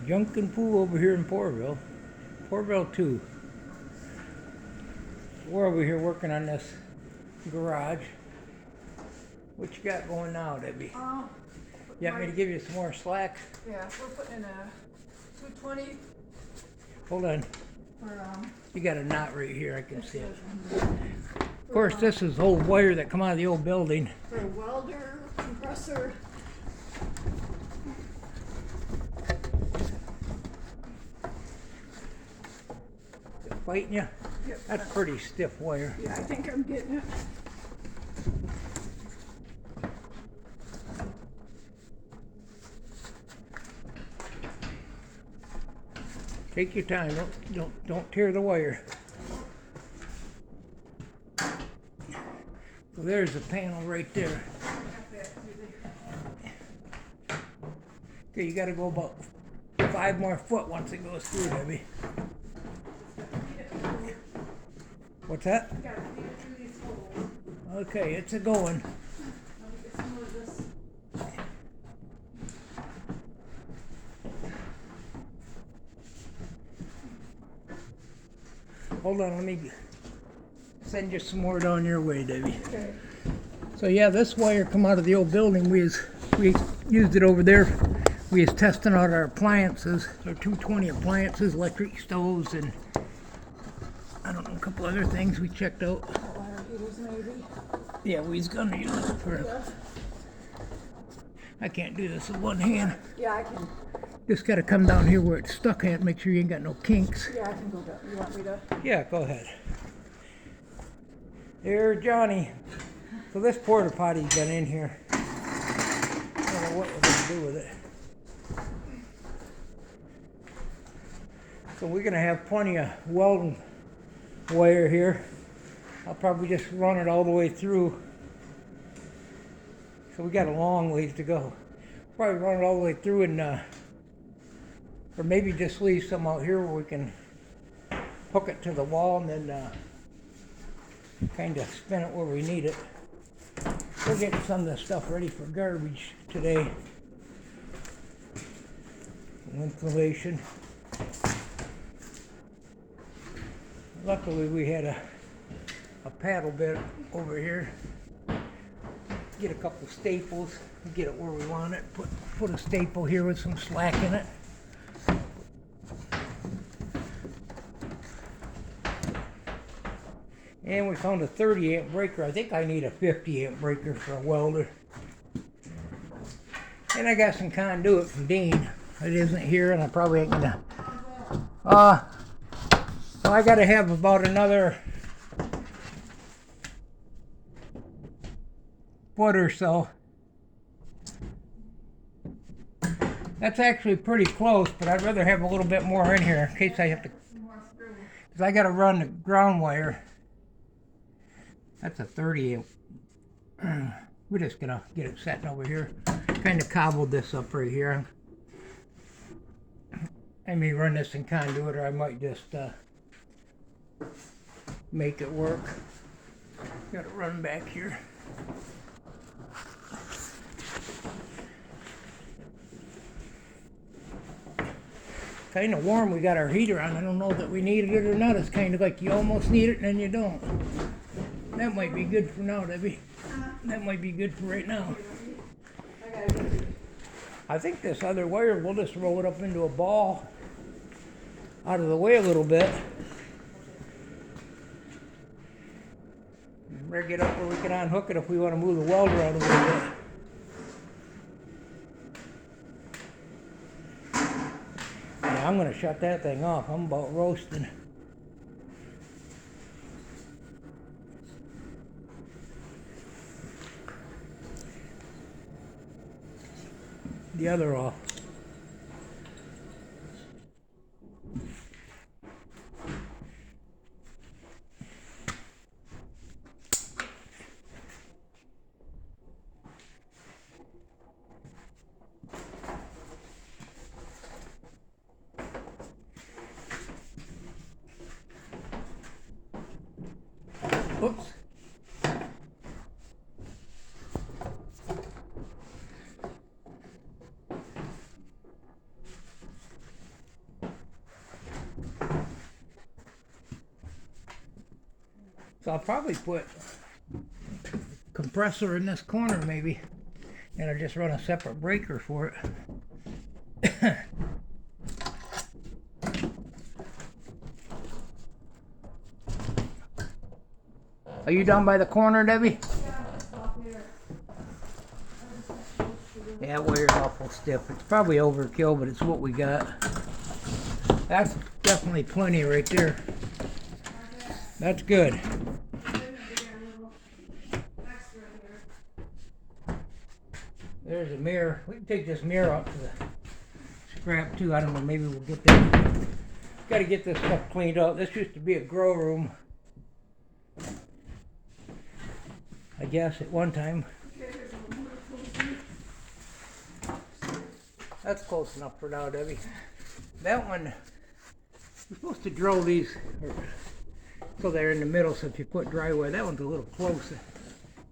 Junkin' Poo over here in Porterville. Porterville 2. We're over here working on this garage. What you got going now, Debbie? You want me to give you some more slack? Yeah, we're putting in a 220 Hold on. for You got a knot right here, I can see it. Of course, this is old wire that come out of the old building. for a welder, compressor. Fighting you? Yep. That's pretty stiff wire. Yeah, I think I'm getting it. Take your time. Don't tear the wire. So there's the panel right there. Okay, you got to go about 5 more foot once it goes through, Debbie. What's that? You gotta feed it through these holes. Okay, it's a going. Let me get some of this. Hold on, let me send you some more down your way, Debbie. Okay. So yeah, this wire come out of the old building. We used it over there. We was testing out our appliances, our 220 appliances, electric stoves, and I don't know, a couple other things we checked out. Water heaters maybe. Yeah, we was gonna use it for. Yeah. I can't do this with one hand. Yeah, I can. Just gotta come down here where it's stuck at. Make sure you ain't got no kinks. Yeah, I can go down. You want me to? Yeah, go ahead. There, Johnny. So this porta potty's been in here. I don't know what we're gonna do with it. So we're gonna have plenty of welding wire here. I'll probably just run it all the way through. So we got a long ways to go. Probably run it all the way through and or maybe just leave some out here where we can hook it to the wall and then kind of spin it where we need it. We're getting some of this stuff ready for garbage today. Insulation. Luckily we had a paddle bit over here. Get a couple staples, get it where we want it. Put a staple here with some slack in it. And we found a 30 amp breaker. I think I need a 50 amp breaker for a welder. And I got some conduit from Dean. It isn't here and I probably ain't gonna. So I gotta have about another foot or so. That's actually pretty close, but I'd rather have a little bit more in here in case I have to, because I gotta run the ground wire. That's a 30 amp. We're just gonna get it set over here. Kind of cobbled this up right here. I may run this in conduit or I might just make it work. Got it run back here. Kind of warm. We got our heater on. I don't know that we needed it or not. It's kind of like you almost need it and then you don't. That might be good for now, Debbie. That might be good for right now. I think this other wire, we'll just roll it up into a ball out of the way a little bit. Rig it up where we can unhook it if we want to move the welder out a little bit. Yeah, I'm going to shut that thing off. I'm about roasting. The other off. Oops. So I'll probably put compressor in this corner maybe, and I'll just run a separate breaker for it. Are you down by the corner, Debbie? Yeah, wire's awful stiff. It's probably overkill, but it's what we got. That's definitely plenty right there. That's good. There's a mirror. We can take this mirror out to the scrap too. I don't know, maybe we'll get this. Got to get this stuff cleaned up. This used to be a grow room, I guess, at one time. That's close enough for now, Debbie. That one, you're supposed to drill these so they're in the middle, so if you put drywall, that one's a little close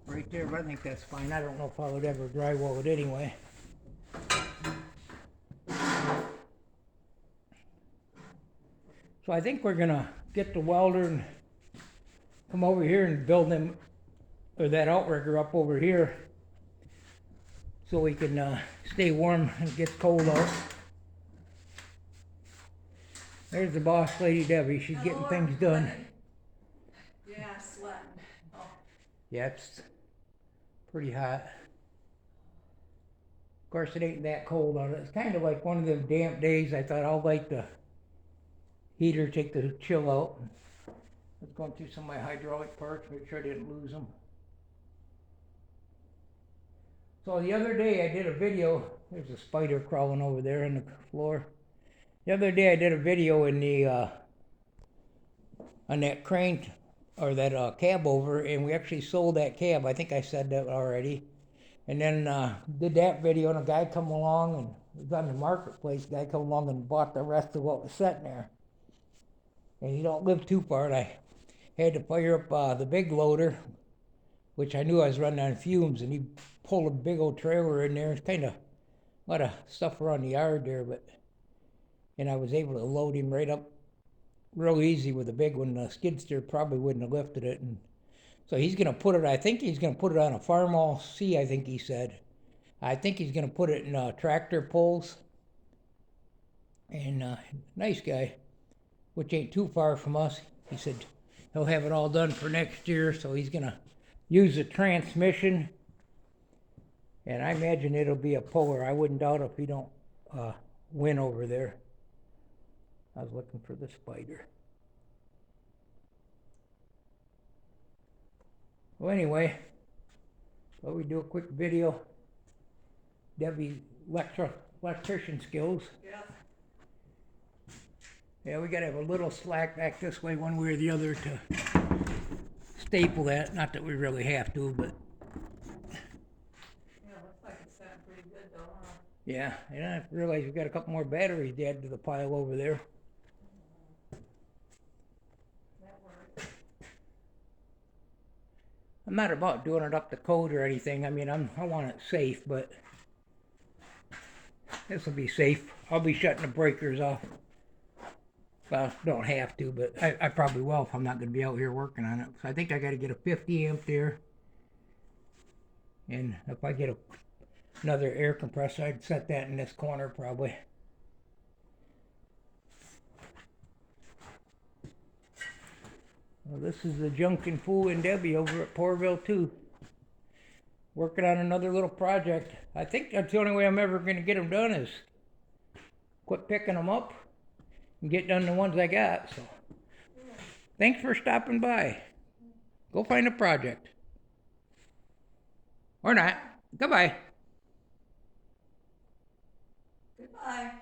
right there, but I think that's fine. I don't know if I would ever drywall it anyway. So I think we're gonna get the welder and come over here and build them, or that outrigger up over here, so we can stay warm and it gets cold out. There's the boss lady, Debbie. She's getting things done. Yeah, sweating. Oh. Yeah, it's pretty hot. Of course, it ain't that cold on it. It's kind of like one of them damp days. I thought I'll light the heater, take the chill out. I was going through some of my hydraulic parts, make sure I didn't lose them. So the other day I did a video. There's a spider crawling over there on the floor. The other day I did a video in the on that crane or that cab over, and we actually sold that cab. I think I said that already. And then did that video, and a guy come along, and it was on the marketplace. A guy come along and bought the rest of what was sitting there. And he don't live too far. And I had to fire up the big loader, which I knew I was running on fumes, and he pulled a big old trailer in there. It's kind of a lot of stuff around the yard there, and I was able to load him right up real easy with a big one. The skid steer probably wouldn't have lifted it. And so he's going to put it, I think he's going to put it on a Farmall C, I think he said. I think he's going to put it in tractor pulls. And nice guy, which ain't too far from us. He said he'll have it all done for next year, so he's going to use the transmission. And I imagine it'll be a puller. I wouldn't doubt if he don't win over there. I was looking for the spider. Well, anyway, thought we'd do a quick video. Debbie's electrician skills. Yeah. Yeah, we gotta have a little slack back this way, one way or the other, to staple that. Not that we really have to, but. Yeah, looks like it's sounding pretty good though, huh? Yeah, and I realize we've got a couple more batteries to add to the pile over there. I'm not about doing it up to code or anything. I mean, I want it safe, but this will be safe. I'll be shutting the breakers off. Well, don't have to, but I probably will if I'm not going to be out here working on it. So I think I got to get a 50 amp there. And if I get another air compressor, I'd set that in this corner probably. Well, this is the Junkin' Fool and Debbie over at Pourville 2. Working on another little project. I think that's the only way I'm ever going to get them done is quit picking them up and get done the ones I got. So, thanks for stopping by. Go find a project. Or not. Goodbye. Goodbye.